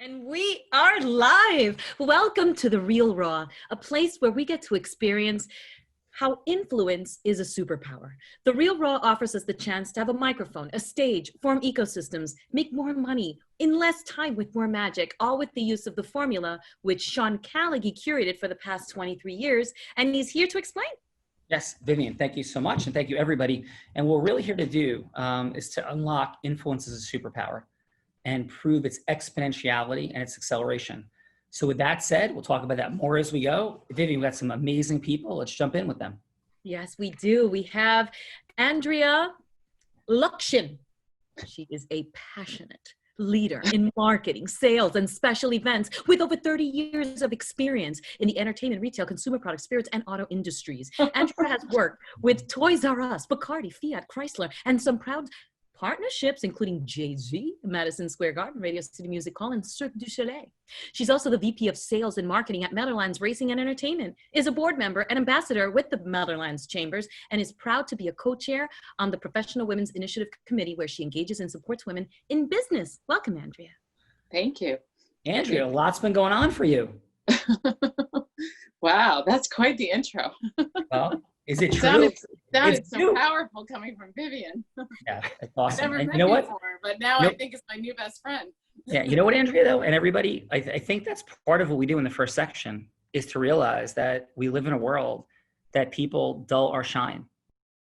And we are live. Welcome to The Real Raw, a place where we get to experience how influence is a superpower. The Real Raw offers us the chance to have a microphone, a stage, form ecosystems, make more money in less time with more magic, all with the use of the formula which Sean Callagy curated for the past 23 years. And he's here to explain. Yes, Vivian, thank you so much. And thank you, everybody. And what we're really here to do is to unlock influence as a superpower and prove its exponentiality and its acceleration. So with that said, we'll talk about that more as we go. Vivian, we've got some amazing people. Let's jump in with them. Yes, we do. We have Andrea Lukshin. She is a passionate leader in marketing, sales, and special events with over 30 years of experience in the entertainment, retail, consumer products, spirits, and auto industries. Andrea has worked with Toys R Us, Bacardi, Fiat, Chrysler, and some proud partnerships, including Jay-Z, Madison Square Garden, Radio City Music Hall, and Cirque du Soleil. She's also the VP of Sales and Marketing at Meadowlands Racing and Entertainment, is a board member and ambassador with the Meadowlands Chambers, and is proud to be a co-chair on the Professional Women's Initiative Committee, where she engages and supports women in business. Welcome, Andrea. Thank you. Andrea, a lot's been going on for you. Wow, that's quite the intro. Well, is it true? Sounded so powerful coming from Vivian. Yeah, it's awesome. I've never met you know what? before, but now I think it's my new best friend. Yeah, you know what, Andrea, though, and everybody, I think that's part of what we do in the first section is to realize that we live in a world that people dull our shine.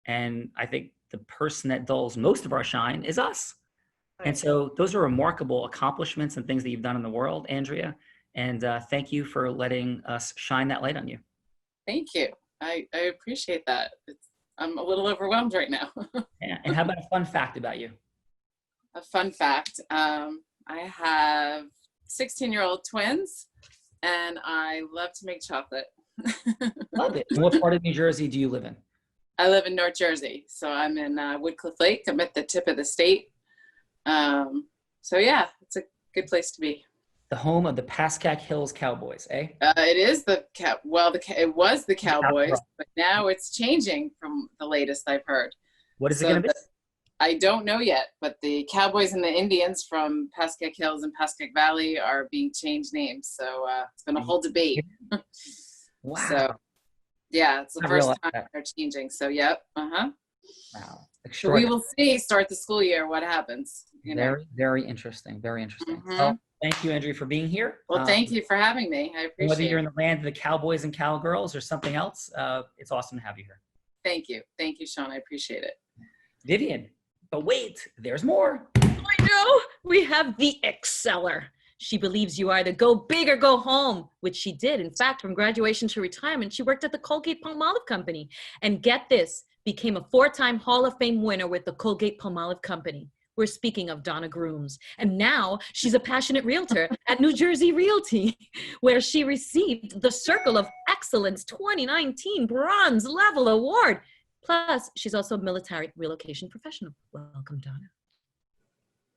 And I think the person that dulls most of our shine is us. Right. And so those are remarkable accomplishments and things that you've done in the world, Andrea. And thank you for letting us shine that light on you. Thank you. I appreciate that. I'm a little overwhelmed right now. Yeah. And how about a fun fact about you? A fun fact. I have 16-year-old twins, and I love to make chocolate. Love it. And what part of New Jersey do you live in? I live in North Jersey. So I'm in Woodcliff Lake. I'm at the tip of the state. So yeah, it's a good place to be. The home of the Pascack Hills Cowboys, eh? It is it was the Cowboys, but now it's changing from the latest I've heard. What is it going to be? I don't know yet, but the Cowboys and the Indians from Pascack Hills and Pascack Valley are being changed names. So it's been a whole debate. Wow. So yeah, it's the first time they're changing. So yep. Wow. So we will see. Start the school year. What happens? Very, very interesting. Very interesting. Mm-hmm. Well, thank you, Andrea, for being here. Well, thank you for having me. I appreciate it. Whether you're in the land of the Cowboys and Cowgirls or something else, it's awesome to have you here. Thank you. Thank you, Sean. I appreciate it. Vivian, but wait, there's more. I know. We have the exceller. She believes you either go big or go home, which she did. In fact, from graduation to retirement, she worked at the Colgate-Palmolive Company. And get this, became a 4-time Hall of Fame winner with the Colgate-Palmolive Company. We're speaking of Donna Grooms. And now she's a passionate realtor at New Jersey Realty, where she received the Circle of Excellence 2019 Bronze Level Award. Plus, she's also a military relocation professional. Welcome, Donna.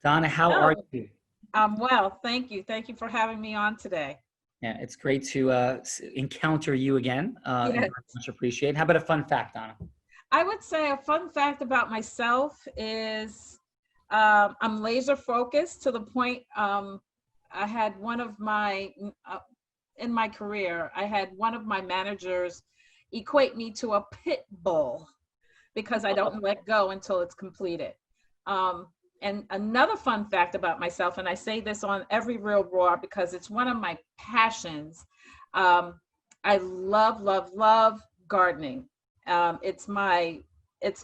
Donna, how are you? I'm well, thank you. Thank you for having me on today. Yeah, it's great to encounter you again. Yes. Very much appreciate. How about a fun fact, Donna? I would say a fun fact about myself is I'm laser focused to the point I had one of my, in my career, I had one of my managers equate me to a pit bull because I don't let go until it's completed. And another fun fact about myself, and I say this on every Real Raw because it's one of my passions. I love gardening. It's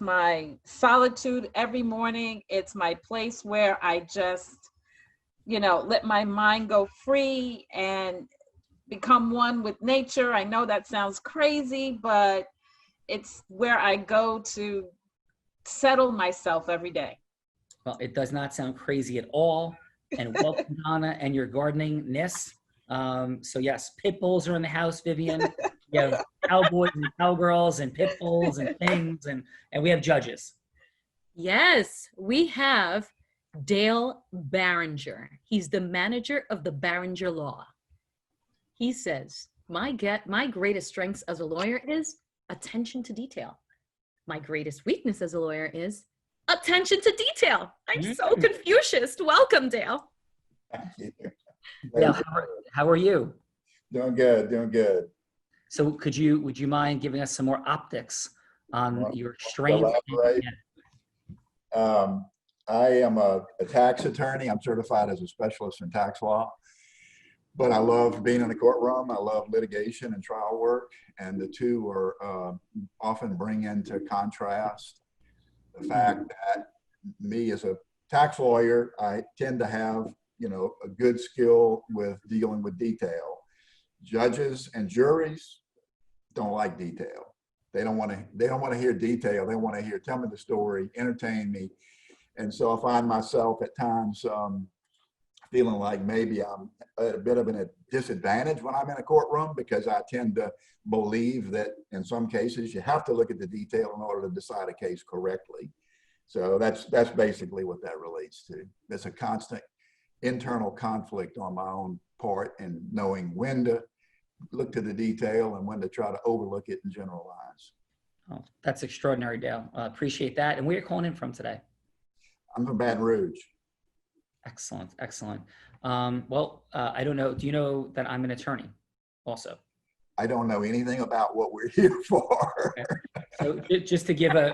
my solitude every morning. It's my place where I just, let my mind go free and become one with nature. I know that sounds crazy, but it's where I go to settle myself every day. Well, it does not sound crazy at all. And welcome, Donna, and your gardening-ness. So yes, pit bulls are in the house, Vivian. We have cowboys and cowgirls and pit bulls and things, and we have judges. Yes, we have Dale Barringer. He's the manager of the Barringer Law. He says, my greatest strengths as a lawyer is attention to detail. My greatest weakness as a lawyer is attention to detail. I'm so Confucius. Welcome, Dale. Dale, how are you? Doing good, doing good. So would you mind giving us some more optics on Well, your strength? elaborate. I am a tax attorney. I'm certified as a specialist in tax law, but I love being in the courtroom. I love litigation and trial work, and the two are often bring into contrast the fact that me as a tax lawyer, I tend to have, a good skill with dealing with detail. Judges and juries don't like detail. They don't want to hear detail. They want to hear, tell me the story, entertain me. And so I find myself at times feeling like maybe I'm at a bit of a disadvantage when I'm in a courtroom, because I tend to believe that in some cases you have to look at the detail in order to decide a case correctly. So that's basically what that relates to. There's a constant internal conflict on my own part, and knowing when to look to the detail and when to try to overlook it and generalize. Oh, that's extraordinary, Dale. Appreciate that. And where are you calling in from today? I'm from Baton Rouge. Excellent, excellent. I don't know. Do you know that I'm an attorney also? I don't know anything about what we're here for. Okay. So just to give a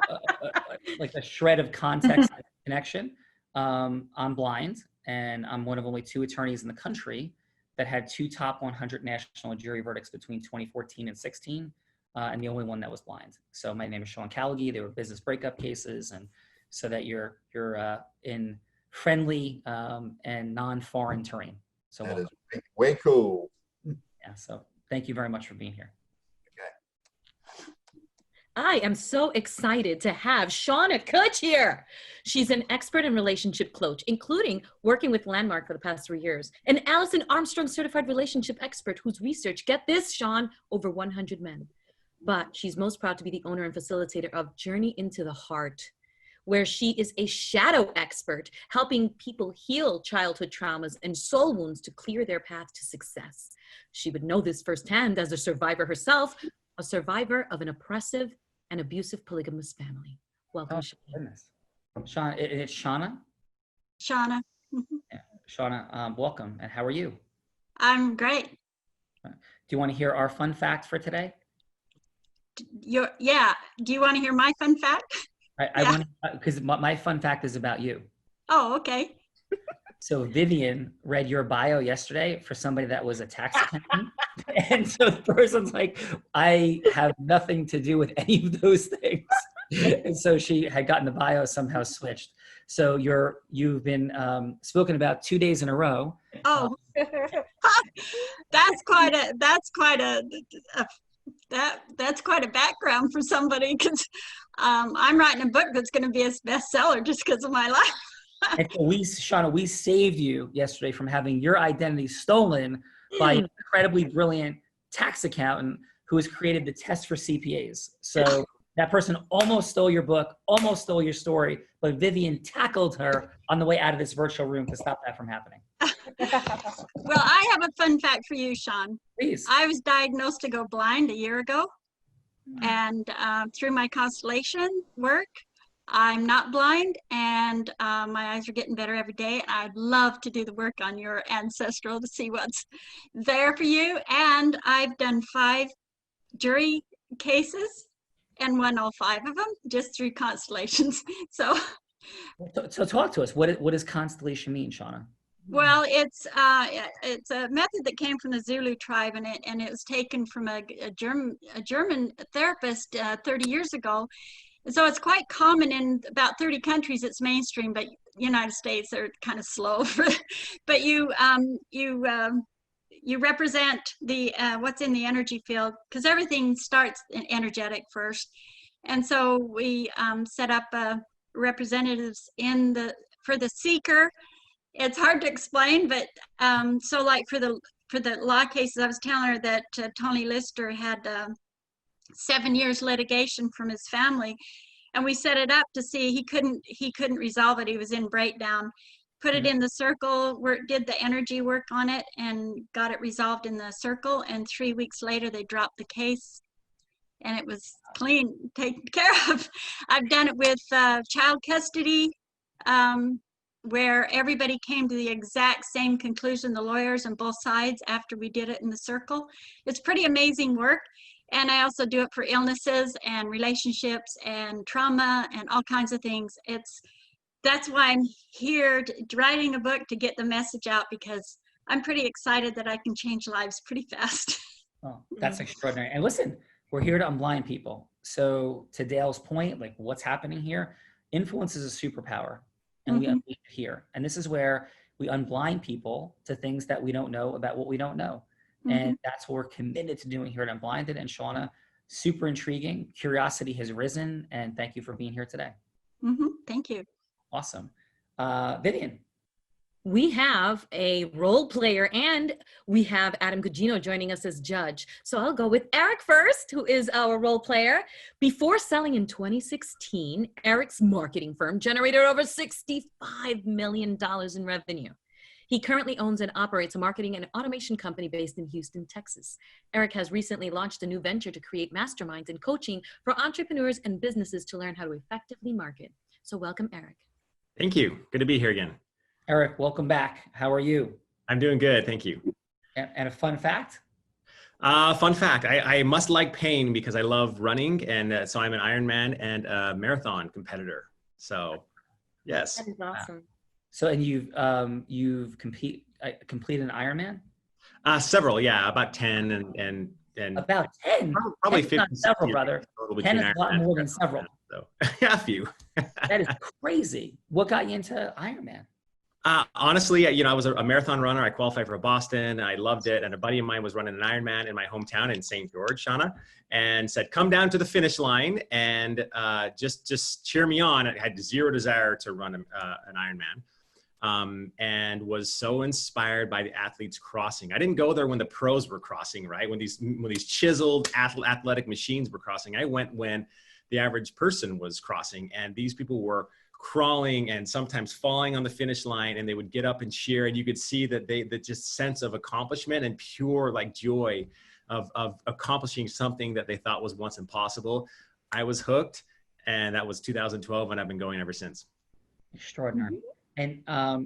shred of context and connection, I'm blind, and I'm one of only 2 attorneys in the country that had 2 top 100 national jury verdicts between 2014 and 16, and the only one that was blind. So my name is Sean Callaghy. They were business breakup cases, and so that you're in friendly and non-foreign terrain. So That is way cool. yeah. So thank you very much for being here. I am so excited to have Shauna Kutch here. She's an expert in relationship coach, including working with Landmark for the past 3 years. An Allison Armstrong certified relationship expert whose research, get this, Sean, over 100 men. But she's most proud to be the owner and facilitator of Journey into the Heart, where she is a shadow expert, helping people heal childhood traumas and soul wounds to clear their path to success. She would know this firsthand as a survivor herself, a survivor of an oppressive and abusive polygamous family. Welcome, Oh, Shauna. goodness. Shauna, it's Shauna? Shauna. Yeah. Shauna, welcome. And how are you? I'm great. Do you want to hear our fun fact for today? Yeah. Do you want to hear my fun fact? I want to, because my fun fact is about you. Oh, okay. So Vivian read your bio yesterday for somebody that was a tax accountant. And so the person's like, I have nothing to do with any of those things. And so she had gotten the bio somehow switched. So you've been spoken about 2 days in a row. Oh, that's quite a background for somebody, because I'm writing a book that's going to be a bestseller just because of my life. And so Shauna, we saved you yesterday from having your identity stolen by an incredibly brilliant tax accountant who has created the test for CPAs. So that person almost stole your book, almost stole your story, but Vivian tackled her on the way out of this virtual room to stop that from happening. Well, I have a fun fact for you, Sean. Please. I was diagnosed to go blind a year ago, and through my constellation work, I'm not blind, and my eyes are getting better every day. I'd love to do the work on your ancestral to see what's there for you. And I've done 5 jury cases and won all 5 of them just through constellations. So talk to us. What does constellation mean, Shauna? well, it's a method that came from the Zulu tribe, and it was taken from a German therapist 30 years ago. So it's quite common in about 30 countries. It's mainstream, but United States are kind of slow. But you represent the what's in the energy field, because everything starts energetic first. And so we set up representatives for the seeker. It's hard to explain, but so like for the law cases, I was telling her that Tony Lister had 7 years litigation from his family, and we set it up to see he couldn't resolve it. He was in breakdown. Put it in the circle, did the energy work on it, and got it resolved in the circle. And 3 weeks later, they dropped the case, and it was clean, taken care of. I've done it with child custody where everybody came to the exact same conclusion, the lawyers on both sides, after we did it in the circle. It's pretty amazing work. And I also do it for illnesses and relationships and trauma and all kinds of things. That's why I'm here writing a book, to get the message out, because I'm pretty excited that I can change lives pretty fast. Oh, that's extraordinary. And listen, we're here to unblind people. So to Dale's point, like what's happening here, influence is a superpower, and we unleash it here. And this is where we unblind people to things that we don't know about what we don't know. And that's what we're committed to doing here at Unblinded. And Shauna, super intriguing. Curiosity has risen. And thank you for being here today. Thank you. Awesome. Vivian. We have a role player, and we have Adam Gugino joining us as judge. So I'll go with Eric first, who is our role player. Before selling in 2016, Eric's marketing firm generated over $65 million in revenue. He currently owns and operates a marketing and automation company based in Houston, Texas. Eric has recently launched a new venture to create masterminds and coaching for entrepreneurs and businesses to learn how to effectively market. So welcome, Eric. Thank you. Good to be here again. Eric, welcome back. How are you? I'm doing good. Thank you. And a fun fact? Fun fact, I must like pain because I love running. And so I'm an Ironman and a marathon competitor. So yes. That is awesome. So, and you've completed an Ironman? Several, yeah, about 10 and About 10? probably 10's 50. not several, brother. 10 is a lot more than several. So yeah, a few. That is crazy. What got you into Ironman? Honestly, I was a marathon runner. I qualified for Boston. I loved it. And a buddy of mine was running an Ironman in my hometown in St. George, Shauna, and said, come down to the finish line and just cheer me on. I had zero desire to run an Ironman. And was so inspired by the athletes crossing. I didn't go there when the pros were crossing, right? When these chiseled athletic machines were crossing. I went when the average person was crossing, and these people were crawling and sometimes falling on the finish line, and they would get up and cheer, and you could see that the just sense of accomplishment and pure like joy of accomplishing something that they thought was once impossible. I was hooked, and that was 2012, and I've been going ever since. Extraordinary. And I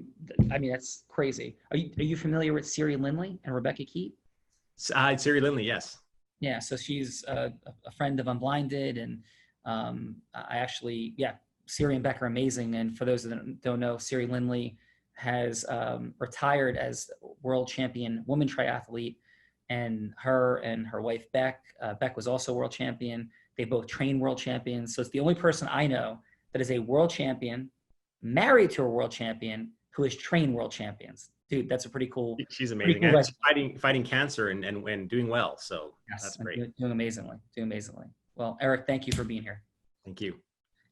mean, that's crazy. Are you familiar with Siri Lindley and Rebecca Keat? Siri Lindley, yes. Yeah, so she's a friend of Unblinded, and I actually, Siri and Becca are amazing. And for those that don't know, Siri Lindley has retired as world champion woman triathlete, and her wife Beck was also world champion. They both train world champions. So it's the only person I know that is a world champion, married to a world champion, who has trained world champions. Dude, that's a pretty cool. She's amazing. Cool and fighting cancer and doing well. So yes, that's great. Doing amazingly. Well, Eric, thank you for being here. Thank you.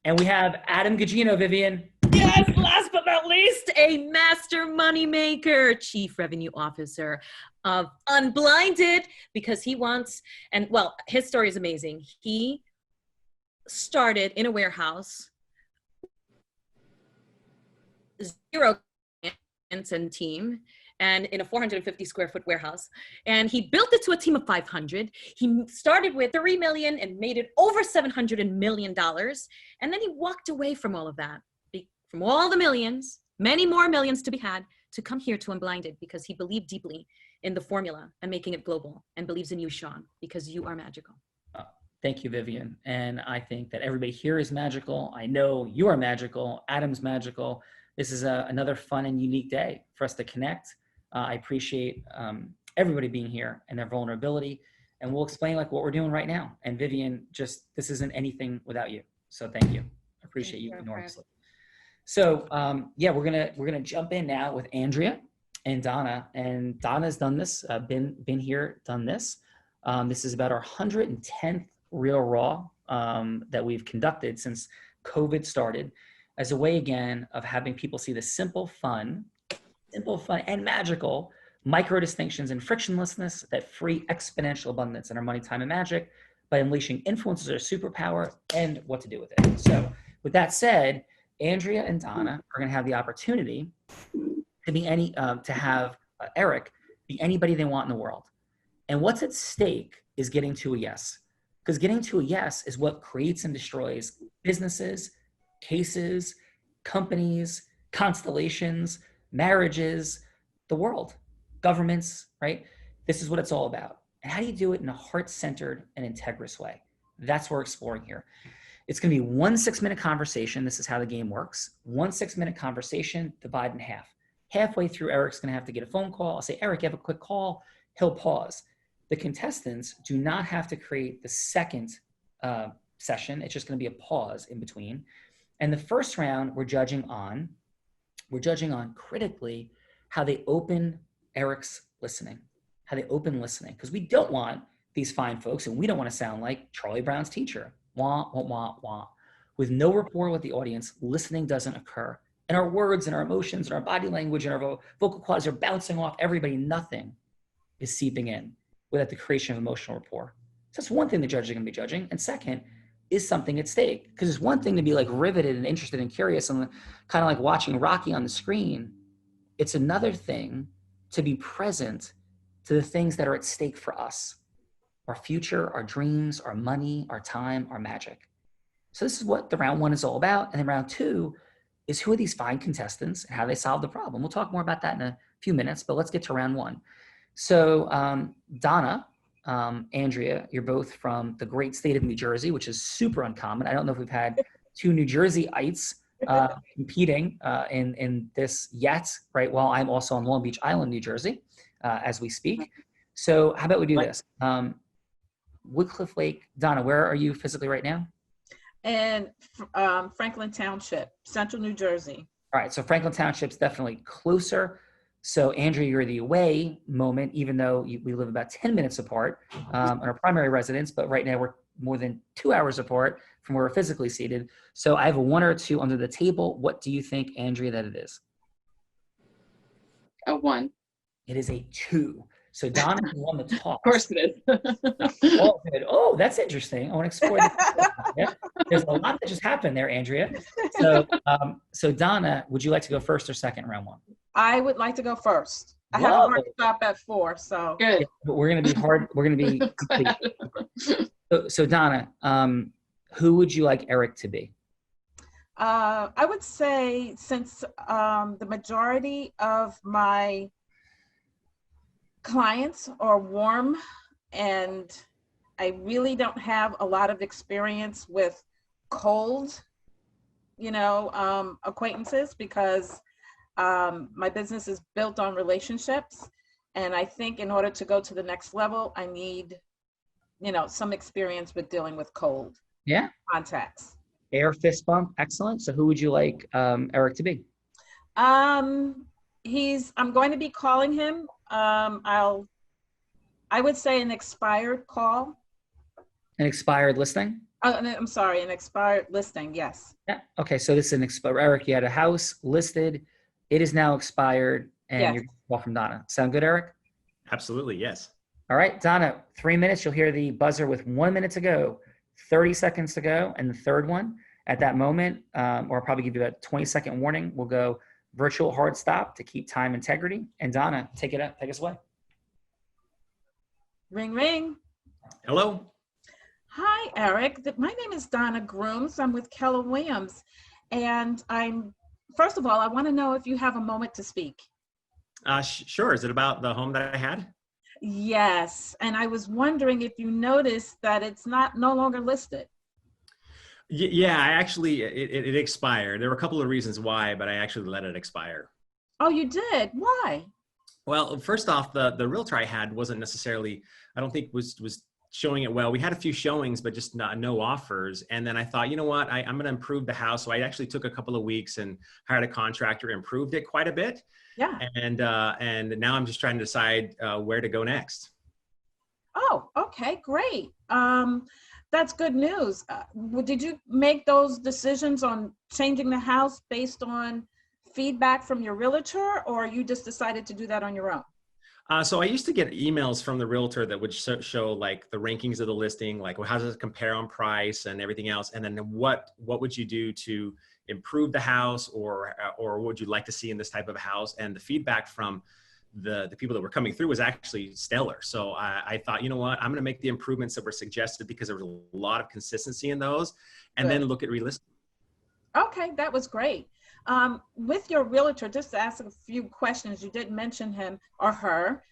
And we have Adam Gugino, Vivian. Yes, last but not least, a master moneymaker, chief revenue officer of Unblinded, because he wants, and well, his story is amazing. He started in a warehouse, 0 clients and team, and in a 450 square foot warehouse. And he built it to a team of 500. He started with 3 million and made it over $700 million. And then he walked away from all of that, from all the millions, many more millions to be had, to come here to Unblinded, because he believed deeply in the formula and making it global, and believes in you, Sean, because you are magical. Thank you, Vivian. And I think that everybody here is magical. I know you are magical. Adam's magical. This is another fun and unique day for us to connect. I appreciate everybody being here and their vulnerability. And we'll explain like what we're doing right now. And Vivian, this isn't anything without you. So thank you. I appreciate you enormously. So we're gonna jump in now with Andrea and Donna. And Donna's done this, been here, done this. This is about our 110th Real Raw that we've conducted since COVID started, as a way again of having people see the simple fun and magical micro distinctions and frictionlessness that free exponential abundance in our money, time, and magic by unleashing influences or superpower and what to do with it. So with that said, Andrea and Donna are going to have the opportunity to be Eric be anybody they want in the world. And what's at stake is getting to a yes, because getting to a yes is what creates and destroys businesses, cases, companies, constellations, marriages, the world, governments, right? This is what it's all about. And how do you do it in a heart-centered and integrous way? That's what we're exploring here. It's going to be 1 6-minute conversation. This is how the game works. 1 6-minute conversation, divide in half. Halfway through, Eric's going to have to get a phone call. I'll say, Eric, you have a quick call. He'll pause. The contestants do not have to create the second session. It's just going to be a pause in between. And the first round, we're judging on critically how they open Eric's listening, how they open listening. Because we don't want these fine folks, and we don't want to sound like Charlie Brown's teacher. Wah, wah, wah, wah. With no rapport with the audience, listening doesn't occur. And our words and our emotions and our body language and our vocal cords are bouncing off everybody. Nothing is seeping in without the creation of emotional rapport. So that's one thing the judges are going to be judging. And second, is something at stake? Because it's one thing to be like riveted and interested and curious and kind of like watching Rocky on the screen. It's another thing to be present to the things that are at stake for us. Our future, our dreams, our money, our time, our magic. So this is what the round one is all about. And then round two is who are these fine contestants and how they solve the problem. We'll talk more about that in a few minutes, but let's get to round one. So Donna, Andrea, you're both from the great state of New Jersey, which is super uncommon. I don't know if we've had two New Jerseyites competing in this yet, right? Well, I'm also on Long Beach Island, New Jersey, as we speak. So how about we do this? Woodcliff Lake, Donna, where are you physically right now? And Franklin Township, Central New Jersey. All right, so Franklin Township's definitely closer. So Andrea, you're the away moment, even though we live about 10 minutes apart on our primary residence, but right now we're more than 2 hours apart from where we're physically seated. So I have a 1 or 2 under the table. What do you think, Andrea, that it is? A 1. It is a 2. So Donna won the toss. Of course it is. Oh, good. Oh, that's interesting. I want to explore that. Yeah. There's a lot that just happened there, Andrea. So Donna, would you like to go first or second round one? I would like to go first. I have a hard stop at 4, so. Good. Yeah, but we're going to be hard. We're going to be complete. So Donna, who would you like Eric to be? I would say since the majority of my clients are warm and I really don't have a lot of experience with cold, acquaintances because my business is built on relationships. And I think in order to go to the next level, I need, some experience with dealing with cold contacts. Air fist bump. Excellent. So who would you like Eric to be? I'm going to be calling him. I would say an expired call. An expired listing? I'm sorry, an expired listing, yes. Yeah. Okay, so this is an expired. Eric, you had a house listed. It is now expired, and Yes. you're welcome, Donna. Sound good, Eric? Absolutely, yes. All right, Donna, 3 minutes. You'll hear the buzzer with 1 minute to go, 30 seconds to go, and the third one. At that moment, or I'll probably give you a 20-second warning, we'll go virtual hard stop to keep time integrity. And Donna, take us away. Ring, ring. Hello. Hi, Eric. My name is Donna Grooms. I'm with Keller Williams. And first of all, I want to know if you have a moment to speak. Sure. Is it about the home that I had? Yes. And I was wondering if you noticed that it's no longer listed. Yeah, I actually, it expired. There were a couple of reasons why, but I actually let it expire. Oh, you did? Why? Well, first off, the realtor I had wasn't necessarily, I don't think was showing it well. We had a few showings, but just no offers. And then I thought, you know what, I'm going to improve the house. So I actually took a couple of weeks and hired a contractor, improved it quite a bit. Yeah. And now I'm just trying to decide where to go next. Oh, okay, great. That's good news. Did you make those decisions on changing the house based on feedback from your realtor, or you just decided to do that on your own? So I used to get emails from the realtor that would show like the rankings of the listing, like well, how does it compare on price and everything else, and then what would you do to improve the house, or what would you like to see in this type of house? And the feedback from the people that were coming through was actually stellar. So I thought, you know what, I'm going to make the improvements that were suggested because there was a lot of consistency in those, and Good. then look at relisting. Okay, that was great. With your realtor, just to ask a few questions, you did mention him or her.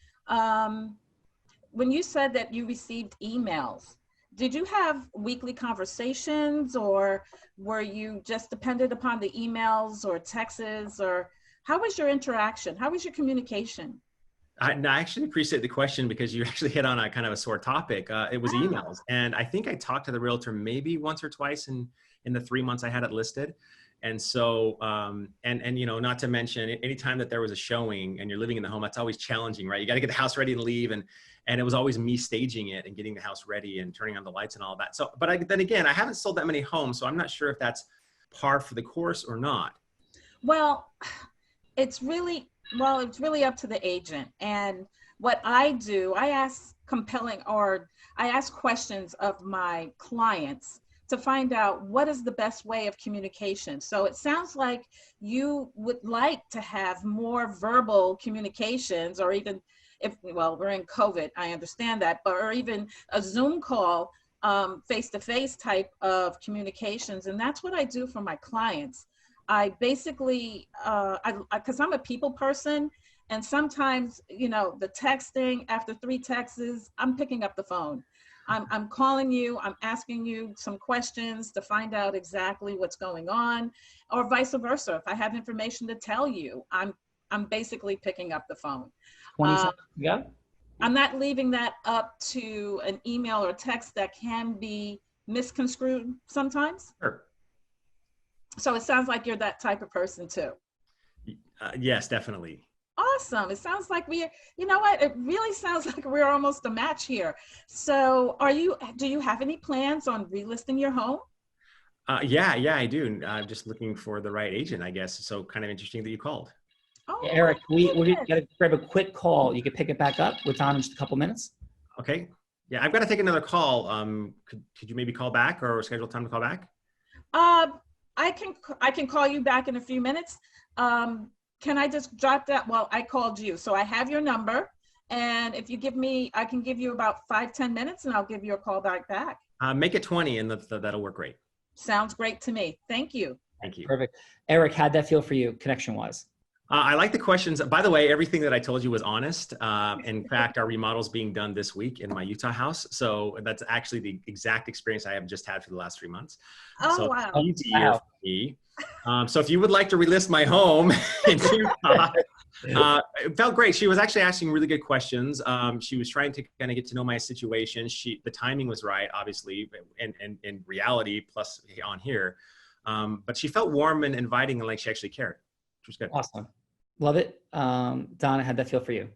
When you said that you received emails, did you have weekly conversations, or were you just dependent upon the emails or texts, or how was your interaction? How was your communication? I actually appreciate the question because you actually hit on a kind of a sore topic. It was emails. And I think I talked to the realtor maybe once or twice in the 3 months I had it listed. And so, and you know, not to mention anytime that there was a showing and you're living in the home, that's always challenging, right? You got to get the house ready and leave. And it was always me staging it and getting the house ready and turning on the lights and all that. So, but then again, I haven't sold that many homes, so I'm not sure if that's par for the course or not. Well, it's really up to the agent. And what I do, I ask questions of my clients to find out what is the best way of communication. So it sounds like you would like to have more verbal communications, or even if, well, we're in COVID, I understand that, but or even a Zoom call, face-to-face type of communications. And that's what I do for my clients. I basically, because I'm a people person, and sometimes, you know, the texting, after 3 texts, I'm picking up the phone. I'm calling you, I'm asking you some questions to find out exactly what's going on, or vice versa. If I have information to tell you, I'm basically picking up the phone. 20 seconds to go. I'm not leaving that up to an email or text that can be misconstrued sometimes. Sure. So it sounds like you're that type of person too. Yes, definitely. Awesome. It sounds like you know what? It really sounds like we're almost a match here. So do you have any plans on relisting your home? Yeah, I do. I'm just looking for the right agent, I guess. So kind of interesting that you called. Oh, Yeah, Eric, we got to grab a quick call. You can pick it back up with Don in just a couple minutes. Okay. Yeah, I've got to take another call. Could you maybe call back or schedule time to call back? I can call you back in a few minutes. Can I just drop that? Well, I called you, so I have your number. And if you give me, I can give you about 5-10 minutes, and I'll give you a call back. Make it 20, and that'll work great. Sounds great to me. Thank you. Thank you. Perfect. Eric, how'd that feel for you, connection-wise? I like the questions. By the way, everything that I told you was honest. In fact, our remodel's being done this week in my Utah house. So that's actually the exact experience I have just had for the last 3 months. Oh, so wow. Easier for me. So if you would like to relist my home in Utah, it felt great. She was actually asking really good questions. She was trying to kind of get to know my situation. The timing was right, obviously, and in reality, plus on here. But she felt warm and inviting and like she actually cared, which was good. Awesome. Love it. Donna, how'd that feel for you?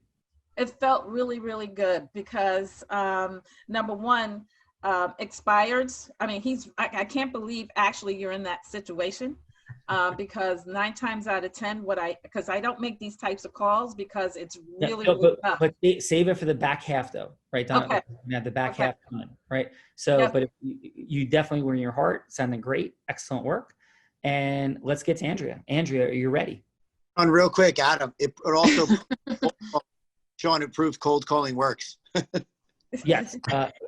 It felt really, really good because number one, expireds. I mean, I can't believe actually you're in that situation because 9 times out of 10, because I don't make these types of calls because it's really, really tough. But save it for the back half though, right, Donna? Okay. We have the back half coming, right? So, Yep. but if you definitely were in your heart, sounding great, excellent work. And let's get to Andrea. Andrea, are you ready? On real quick, Adam, it also, Sean, it proves cold calling works. Yes.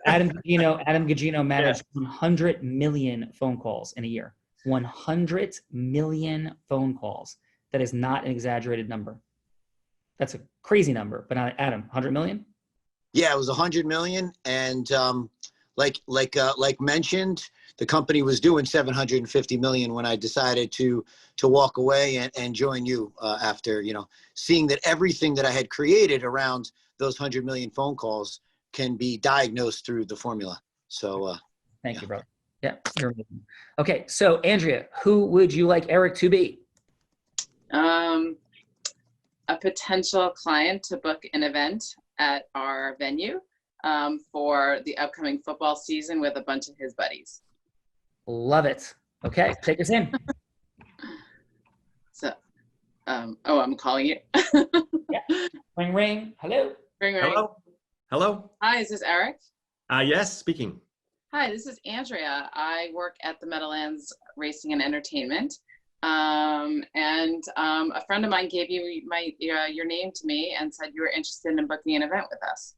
Adam Gugino managed 100 million phone calls in a year. 100 million phone calls. That is not an exaggerated number. That's a crazy number, but not Adam, 100 million? Yeah, it was 100 million. And like mentioned, the company was doing 750 million when I decided to walk away and join you after, seeing that everything that I had created around those 100 million phone calls can be diagnosed through the formula. So thank you, brother. Yeah, you're amazing. Okay, so Andrea, who would you like Eric to be? A potential client to book an event at our venue for the upcoming football season with a bunch of his buddies. Love it. Okay, take us in. So, I'm calling you. Yeah. Ring, ring. Hello. Ring, ring. Hello. Hi, is this Eric? Yes, speaking. Hi, this is Andrea. I work at the Meadowlands Racing and Entertainment. And a friend of mine gave you your name to me and said you were interested in booking an event with us.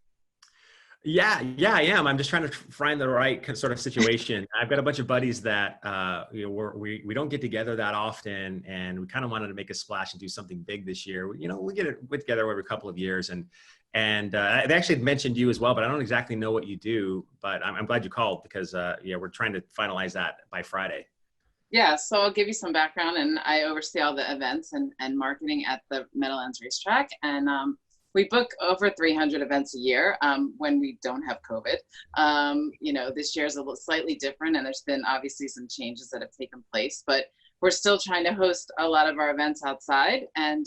Yeah, I am. I'm just trying to find the right sort of situation. I've got a bunch of buddies that we don't get together that often, and we kind of wanted to make a splash and do something big this year. We get together every couple of years, and they actually had mentioned you as well, but I don't exactly know what you do. But I'm glad you called because we're trying to finalize that by Friday. Yeah, so I'll give you some background, and I oversee all the events and marketing at the Meadowlands Racetrack, and we book over 300 events a year when we don't have COVID. This year is a little slightly different, and there's been obviously some changes that have taken place, but we're still trying to host a lot of our events outside, and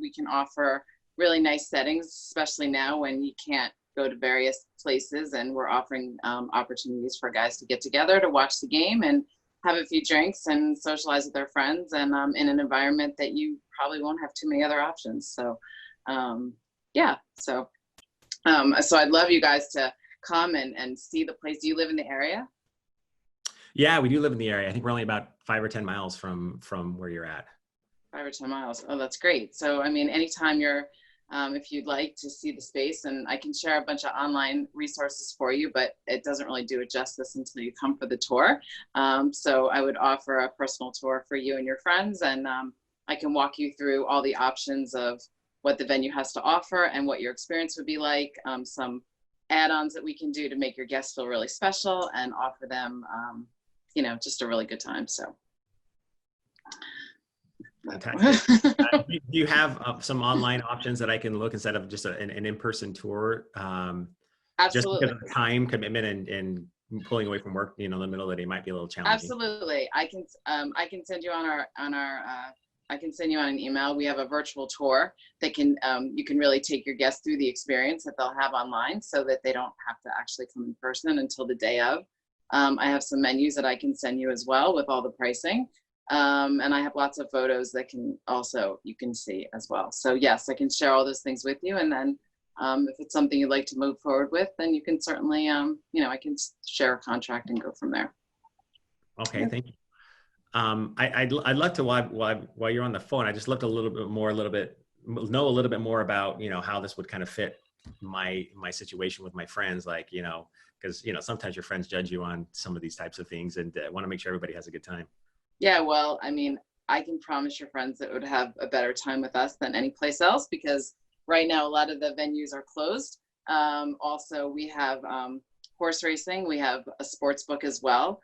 we can offer really nice settings, especially now when you can't go to various places, and we're offering opportunities for guys to get together to watch the game and have a few drinks and socialize with their friends, and in an environment that you probably won't have too many other options. So so I'd love you guys to come and see the place. Do you live in the area? Yeah, we do live in the area. I think we're only about 5 or 10 miles from where you're at. 5 or 10 miles. Oh, that's great. So, I mean, anytime you're, if you'd like to see the space, and I can share a bunch of online resources for you, but it doesn't really do it justice until you come for the tour. So I would offer a personal tour for you and your friends, and I can walk you through all the options of what the venue has to offer and what your experience would be like, some add-ons that we can do to make your guests feel really special and offer them, just a really good time. So. Fantastic. Do you have some online options that I can look instead of just an in-person tour? Absolutely. Just because of the time commitment and pulling away from work, in the middle of the day might be a little challenging. Absolutely. I can send you I can send you on an email. We have a virtual tour that you can really take your guests through the experience that they'll have online, so that they don't have to actually come in person until the day of. I have some menus that I can send you as well with all the pricing. And I have lots of photos that you can see as well. So yes, I can share all those things with you. And then if it's something you'd like to move forward with, then you can certainly, I can share a contract and go from there. Okay, thank you. I'd love to, while you're on the phone, I just love to know a little bit more about, how this would kind of fit my situation with my friends, like, because, sometimes your friends judge you on some of these types of things, and want to make sure everybody has a good time. Yeah, well, I mean, I can promise your friends that would have a better time with us than any place else, because right now a lot of the venues are closed. Also, we have horse racing. We have a sports book as well.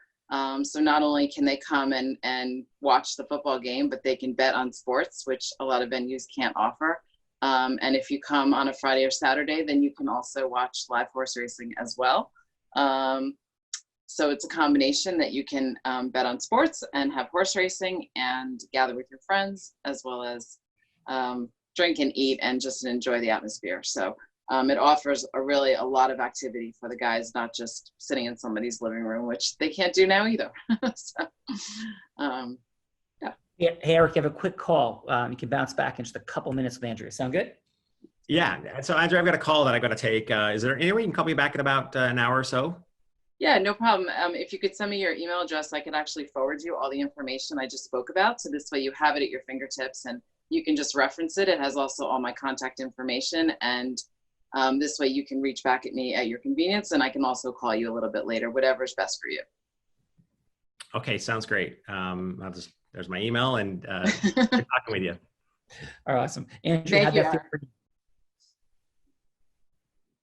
So not only can they come and watch the football game, but they can bet on sports, which a lot of venues can't offer. And if you come on a Friday or Saturday, then you can also watch live horse racing as well. So it's a combination that you can bet on sports and have horse racing and gather with your friends, as well as drink and eat and just enjoy the atmosphere. So it offers a lot of activity for the guys, not just sitting in somebody's living room, which they can't do now either. Yeah. Hey, Eric, you have a quick call. You can bounce back in just a couple minutes with Andrea. Sound good? Yeah. So Andrea, I've got a call that I've got to take. Is there any way you can call me back in about an hour or so? Yeah, no problem. If you could send me your email address, I could actually forward you all the information I just spoke about. So this way you have it at your fingertips and you can just reference it. It has also all my contact information. And this way you can reach back at me at your convenience. And I can also call you a little bit later, whatever's best for you. Okay, sounds great. There's my email, and good talking with you. All right, awesome. Andrea,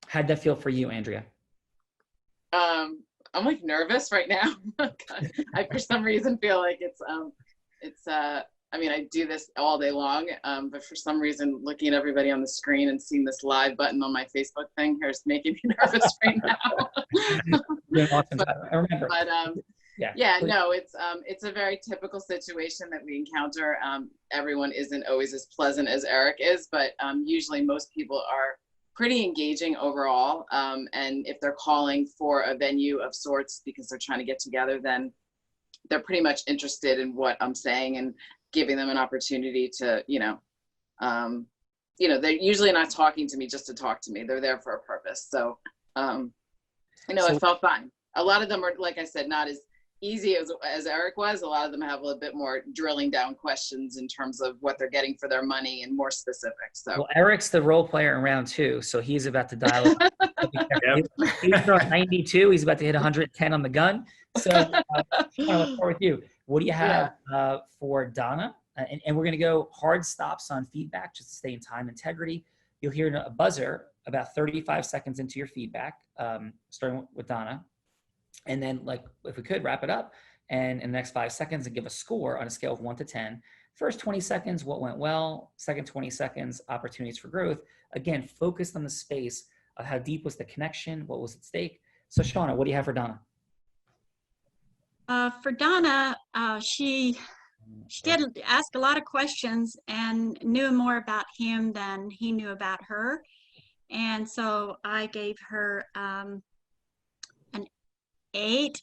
how'd that feel for you, Andrea? I'm like nervous right now. I, for some reason, feel like I mean, I do this all day long, but for some reason, looking at everybody on the screen and seeing this live button on my Facebook thing here is making me nervous right now. No, it's a very typical situation that we encounter. Everyone isn't always as pleasant as Eric is, but usually most people are pretty engaging overall. And if they're calling for a venue of sorts because they're trying to get together, then they're pretty much interested in what I'm saying and giving them an opportunity to, they're usually not talking to me just to talk to me. They're there for a purpose. So, it felt fine. A lot of them are, like I said, not as easy as Eric was, a lot of them have a little bit more drilling down questions in terms of what they're getting for their money and more specifics. So Well, Eric's the role player in round 2, so he's about to dial up. He's throwing 92. He's about to hit 110 on the gun. So I'll start with you. What do you have for Donna? And we're going to go hard stops on feedback just to stay in time integrity. You'll hear a buzzer about 35 seconds into your feedback, starting with Donna. And then, like, if we could wrap it up and in the next 5 seconds and give a score on a scale of 1 to 10. First 20 seconds, what went well? Second 20 seconds, opportunities for growth. Again, focused on the space of how deep was the connection, what was at stake. So Shauna, what do you have for Donna? For Donna, she did ask a lot of questions and knew more about him than he knew about her. And so I gave her an 8.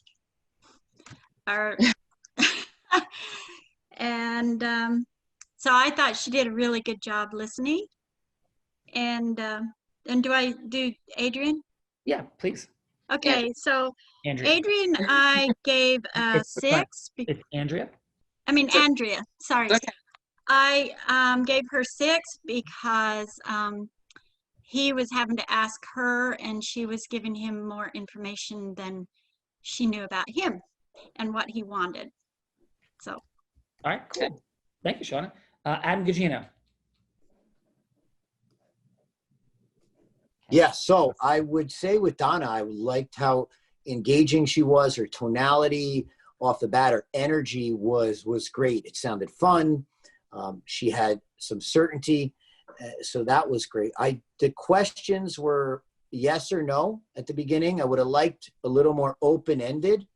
And so I thought she did a really good job listening. And do I do Adrian? Yeah, please. Okay, so Andrea. Adrian, I gave a 6. It's Andrea. I mean, Andrea, sorry. Okay. I gave her 6 because he was having to ask her and she was giving him more information than she knew about him and what he wanted. So. All right, cool. Thank you, Shauna. Adam Gugino. Yeah, so I would say with Donna, I liked how engaging she was, her tonality off the bat, her energy was great. It sounded fun. She had some certainty, so that was great. The questions were yes or no at the beginning. I would have liked a little more open-ended,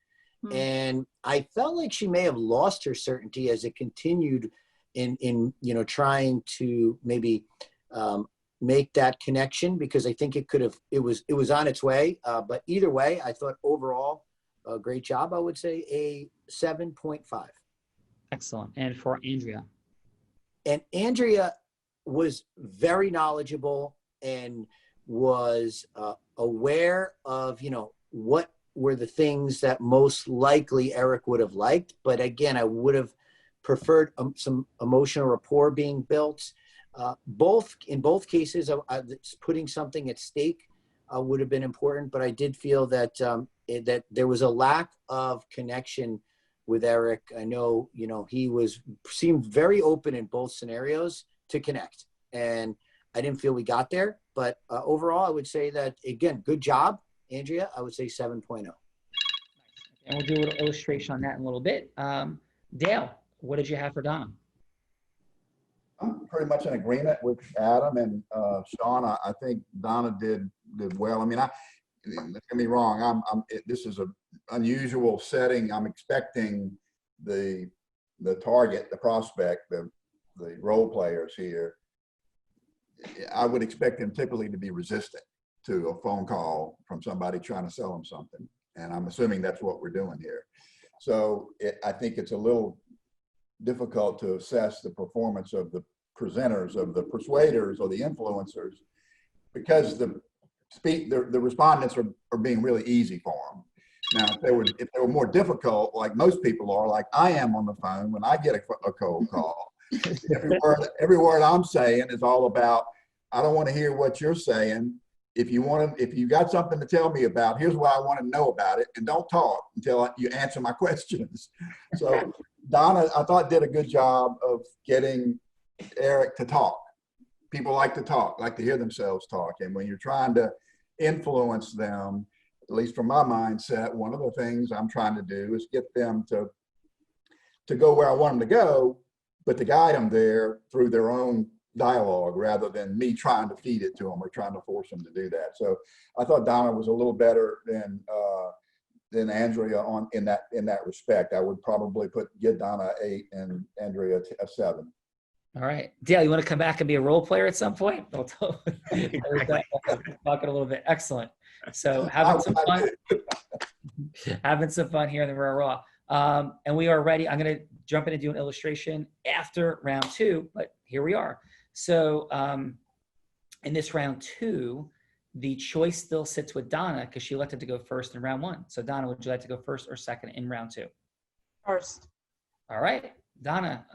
and I felt like she may have lost her certainty as it continued in trying to maybe make that connection, because I think it was on its way. But either way, I thought overall a great job. I would say a 7.5. Excellent. And for Andrea. And Andrea was very knowledgeable and was aware of, what were the things that most likely Eric would have liked. But again, I would have preferred some emotional rapport being built. In both cases, putting something at stake would have been important. But I did feel that that there was a lack of connection with Eric. I know, he seemed very open in both scenarios to connect, and I didn't feel we got there. But overall, I would say that, again, good job, Andrea. I would say 7.0. And we'll do a little illustration on that in a little bit. Dale, what did you have for Donna? I'm pretty much in agreement with Adam and Shauna. I think Donna did well. I mean, don't get me wrong. This is an unusual setting. I'm expecting the target, the prospect, the role players here. I would expect them typically to be resistant to a phone call from somebody trying to sell them something, and I'm assuming that's what we're doing here. So I think it's a little difficult to assess the performance of the presenters, of the persuaders or the influencers, because the respondents are being really easy for them. Now, if they were more difficult, like most people are, like I am on the phone when I get a cold call, every word I'm saying is all about, I don't want to hear what you're saying. If you got something to tell me about, here's what I want to know about it, and don't talk until you answer my questions. So Donna, I thought, did a good job of getting Eric to talk. People like to talk, like to hear themselves talk. And when you're trying to influence them, at least from my mindset, one of the things I'm trying to do is get them to go where I want them to go, but to guide them there through their own dialogue rather than me trying to feed it to them or trying to force them to do that. So I thought Donna was a little better than Andrea in that respect. I would probably give Donna 8 and Andrea a 7. All right. Dale, you want to come back and be a role player at some point? We'll talk a little bit. Excellent. So having some fun here in the Raw. And we are ready. I'm going to jump in and do an illustration after round 2, but here we are. So in this round 2, the choice still sits with Donna because she elected to go first in round 1. So Donna, would you like to go first or second in round 2? First. All right, Donna.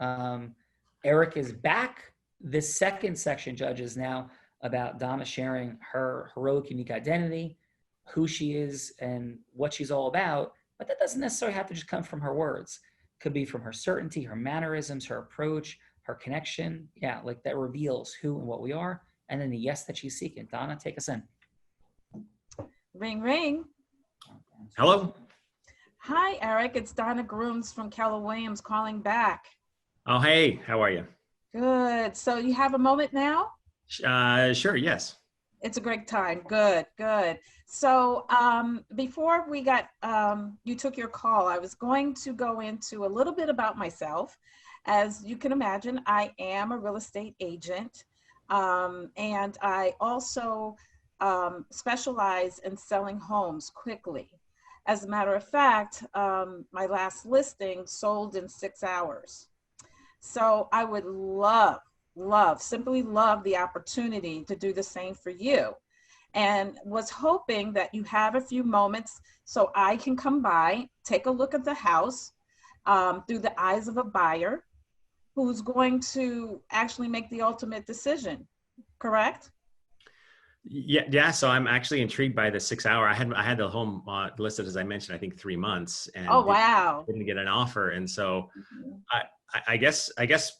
Eric is back. This second section, Judge, is now about Donna sharing her heroic, unique identity, who she is, and what she's all about. But that doesn't necessarily have to just come from her words. Could be from her certainty, her mannerisms, her approach, her connection. Yeah, like that reveals who and what we are. And then the yes that she's seeking. Donna, take us in. Ring, ring. Hello. Hi, Eric. It's Donna Grooms from Keller Williams calling back. Oh, hey, how are you? Good. So you have a moment now? Sure, yes. It's a great time. Good, good. So before we got, you took your call, I was going to go into a little bit about myself. As you can imagine, I am a real estate agent, and I also specialize in selling homes quickly. As a matter of fact, my last listing sold in 6 hours. So I would simply love the opportunity to do the same for you, and was hoping that you have a few moments so I can come by, take a look at the house through the eyes of a buyer who's going to actually make the ultimate decision, correct? Yeah. So I'm actually intrigued by the 6 hour. I had the home listed, as I mentioned, I think 3 months, and oh wow, didn't get an offer, and so I guess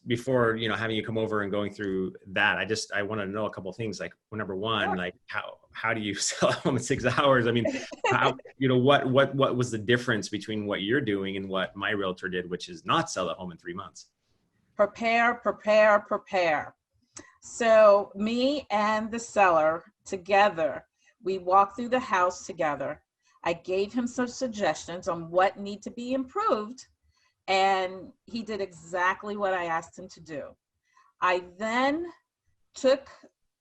before having you come over and going through that, I want to know a couple of things. Like, number one, like how do you sell a home in 6 hours? I mean, what was the difference between what you're doing and what my realtor did, which is not sell a home in 3 months? Prepare, prepare, prepare. So me and the seller together, we walked through the house together. I gave him some suggestions on what need to be improved, and he did exactly what I asked him to do. I then took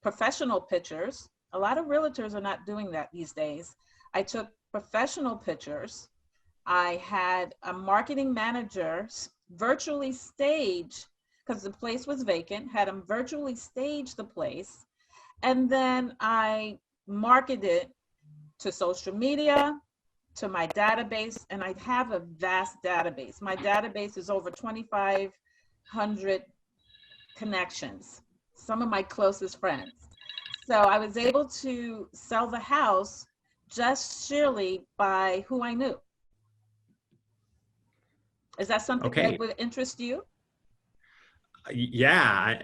professional pictures. A lot of realtors are not doing that these days. I took professional pictures. I had a marketing manager virtually stage, because the place was vacant, had him virtually stage the place. And then I marketed to social media, to my database, and I have a vast database. My database is over 2,500 connections, some of my closest friends. So I was able to sell the house just sheerly by who I knew. Is that something that would interest you? Yeah.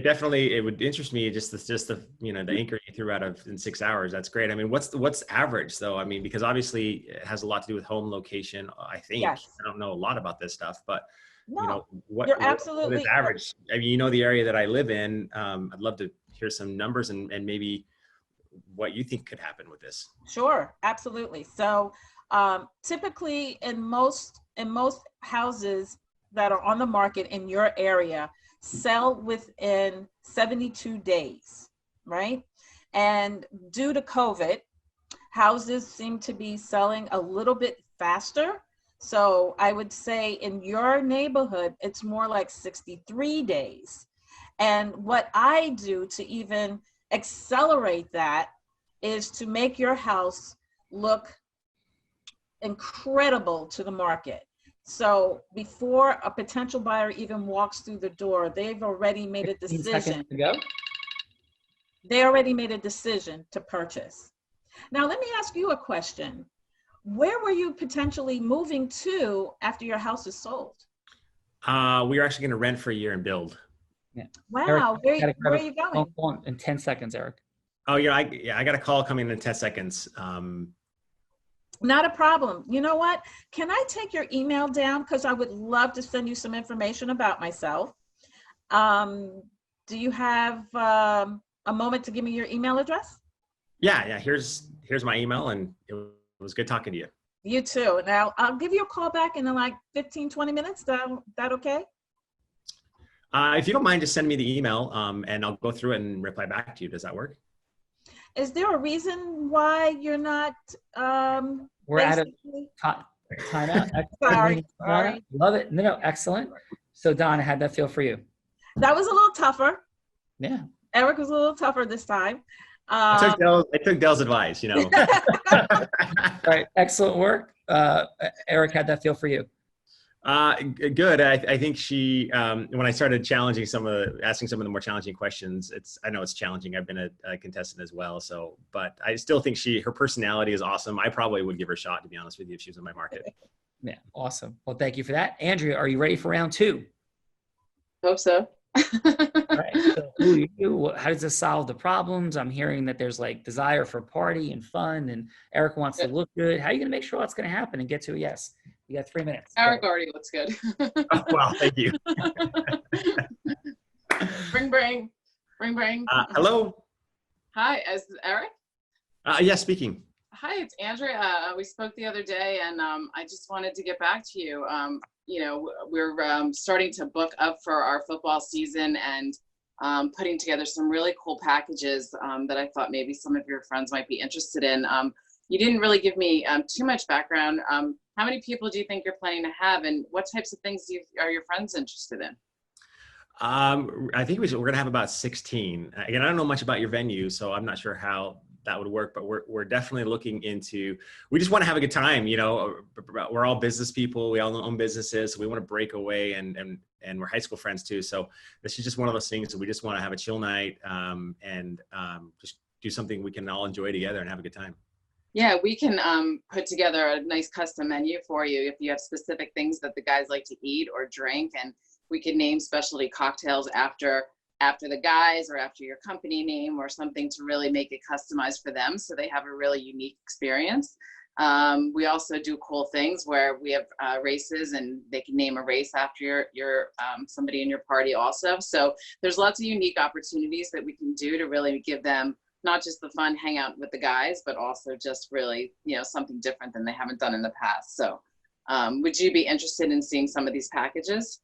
Definitely, it would interest me. Just the the anchor you threw out of in 6 hours. That's great. I mean, what's average though? I mean, because obviously it has a lot to do with home location. I think. Yes. I don't know a lot about this stuff, but No, what absolutely is average? I mean, the area that I live in. I'd love to hear some numbers and maybe what you think could happen with this. Sure, absolutely. So typically in most houses that are on the market in your area sell within 72 days, right? And due to COVID, houses seem to be selling a little bit faster. So I would say in your neighborhood, it's more like 63 days. And what I do to even accelerate that is to make your house look incredible to the market. So before a potential buyer even walks through the door, they've already made a decision. They already made a decision to purchase. Now, let me ask you a question. Where were you potentially moving to after your house is sold? We are actually going to rent for a year and build. Yeah. Wow. Eric, where are you going? Hold on in 10 seconds, Eric. Oh, yeah. I got a call coming in 10 seconds. Not a problem. You know what? Can I take your email down? Because I would love to send you some information about myself. Do you have a moment to give me your email address? Yeah. Here's my email, and it was good talking to you. You too. Now, I'll give you a call back in like 15, 20 minutes. That okay? If you don't mind, just send me the email, and I'll go through it and reply back to you. Does that work? Is there a reason why you're not? We're out of time out. Sorry. Love it. No, excellent. So Donna, how'd that feel for you? That was a little tougher. Yeah. Eric was a little tougher this time. I took Dell's advice, you know. All right, excellent work. Eric, how'd that feel for you? Good. I think she, when I started asking some of the more challenging questions, I know it's challenging. I've been a contestant as well. So, but I still think her personality is awesome. I probably would give her a shot, to be honest with you, if she was in my market. Yeah, awesome. Well, thank you for that. Andrea, are you ready for round 2? Hope so. All right. So who are you? How does this solve the problems? I'm hearing that there's like desire for party and fun, and Eric wants to look good. How are you going to make sure that's going to happen and get to a yes? You got 3 minutes. Eric already looks good. Oh, well, thank you. Bring. Hello. Hi, is this Eric? Yes, speaking. Hi, it's Andrea. We spoke the other day, and I just wanted to get back to you. You know, we're starting to book up for our football season and putting together some really cool packages that I thought maybe some of your friends might be interested in. You didn't really give me too much background. How many people do you think you're planning to have, and what types of things are your friends interested in? I think we're going to have about 16. Again, I don't know much about your venue, so I'm not sure how that would work, but we're definitely looking into, we just want to have a good time. You know, we're all business people. We all own businesses. So we want to break away and we're high school friends too. So this is just one of those things that we just want to have a chill night and just do something we can all enjoy together and have a good time. Yeah, we can put together a nice custom menu for you if you have specific things that the guys like to eat or drink, and we can name specialty cocktails after the guys or after your company name or something to really make it customized for them so they have a really unique experience. We also do cool things where we have races and they can name a race after your somebody in your party also. So there's lots of unique opportunities that we can do to really give them not just the fun hangout with the guys, but also just really, you know, something different than they haven't done in the past. So would you be interested in seeing some of these packages?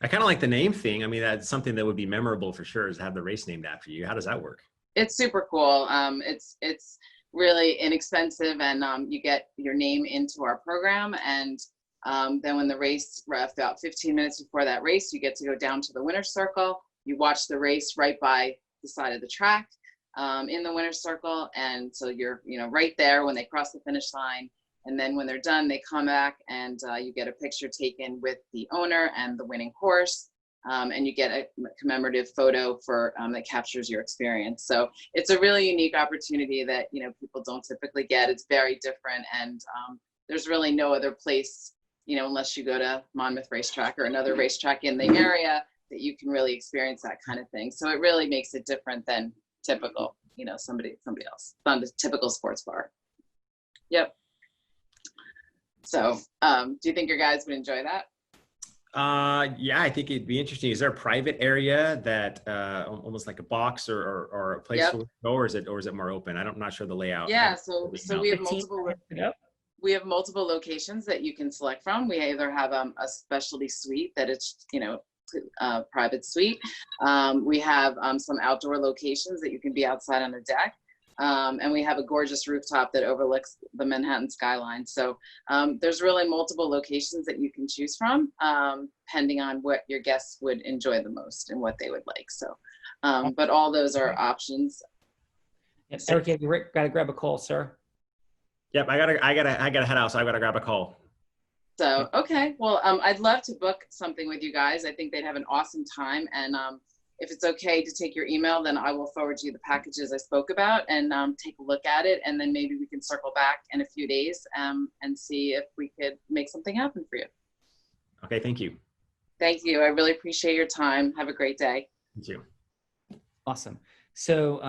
I kind of like the name thing. I mean, that's something that would be memorable for sure, is to have the race named after you. How does that work? It's super cool. It's really inexpensive, and you get your name into our program. And then when the race, about 15 minutes before that race, you get to go down to the winner's circle. You watch the race right by the side of the track in the winner's circle. And so you're, you know, right there when they cross the finish line. And then when they're done, they come back and you get a picture taken with the owner and the winning horse. And you get a commemorative photo for that captures your experience. So it's a really unique opportunity that, you know, people don't typically get. It's very different. And there's really no other place, you know, unless you go to Monmouth Racetrack or another racetrack in the area, that you can really experience that kind of thing. So it really makes it different than typical, you know, somebody else, not a typical sports bar. Yep. So do you think your guys would enjoy that? Yeah, I think it'd be interesting. Is there a private area that almost like a box or a place to go, or is it more open? I'm not sure the layout. Yeah, so we have multiple locations that you can select from. We either have a specialty suite that it's, you know, private suite. We have some outdoor locations that you can be outside on a deck. And we have a gorgeous rooftop that overlooks the Manhattan skyline. So there's really multiple locations that you can choose from, depending on what your guests would enjoy the most and what they would like. So, but all those are options. Yes, Eric, you gotta grab a call, sir. Yep, I gotta head out, so I gotta grab a call. So, okay, well, I'd love to book something with you guys. I think they'd have an awesome time. And if it's okay to take your email, then I will forward you the packages I spoke about and take a look at it. And then maybe we can circle back in a few days and see if we could make something happen for you. Okay, thank you. Thank you. I really appreciate your time. Have a great day. Thank you. Awesome. So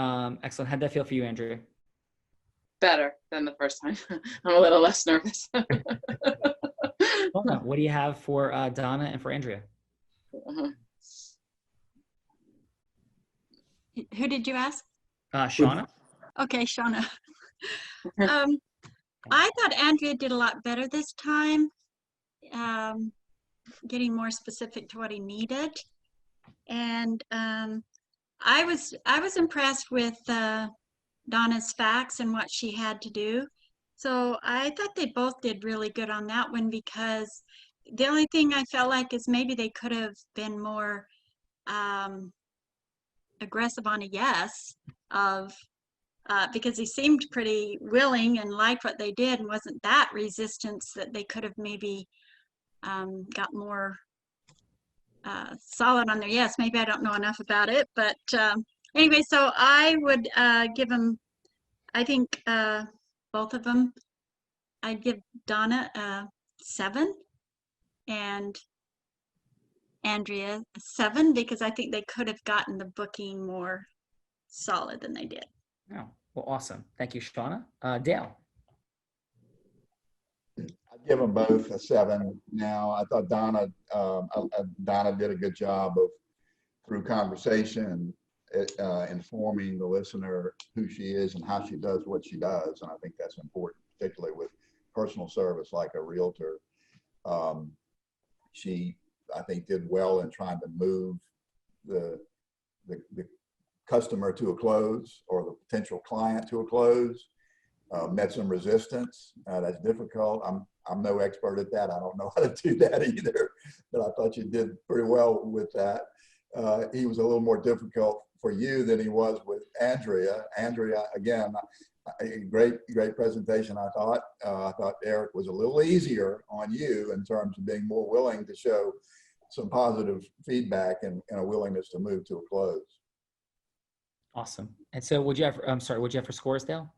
excellent. How'd that feel for you, Andrea? Better than the first time. I'm a little less nervous. What do you have for Donna and for Andrea? Who did you ask? Shauna. Okay, Shauna. I thought Andrea did a lot better this time, getting more specific to what he needed. And I was impressed with Donna's facts and what she had to do. So I thought they both did really good on that one, because the only thing I felt like is maybe they could have been more aggressive on a yes of because he seemed pretty willing and liked what they did and wasn't that resistance that they could have maybe got more solid on their yes. Maybe I don't know enough about it, but anyway, so I would give them, I think both of them, I'd give Donna a 7 and Andrea a 7 because I think they could have gotten the booking more solid than they did. Oh, well, awesome. Thank you, Shauna. Dale. I'd give them both a 7. Now, I thought Donna did a good job of, through conversation, informing the listener who she is and how she does what she does. And I think that's important, particularly with personal service like a realtor. She, I think, did well in trying to move the customer to a close or the potential client to a close. Met some resistance. That's difficult. I'm no expert at that. I don't know how to do that either, but I thought you did pretty well with that. He was a little more difficult for you than he was with Andrea. Andrea, again, a great presentation, I thought. I thought Eric was a little easier on you in terms of being more willing to show some positive feedback and a willingness to move to a close. Awesome. And so what'd you have for scores, Dale?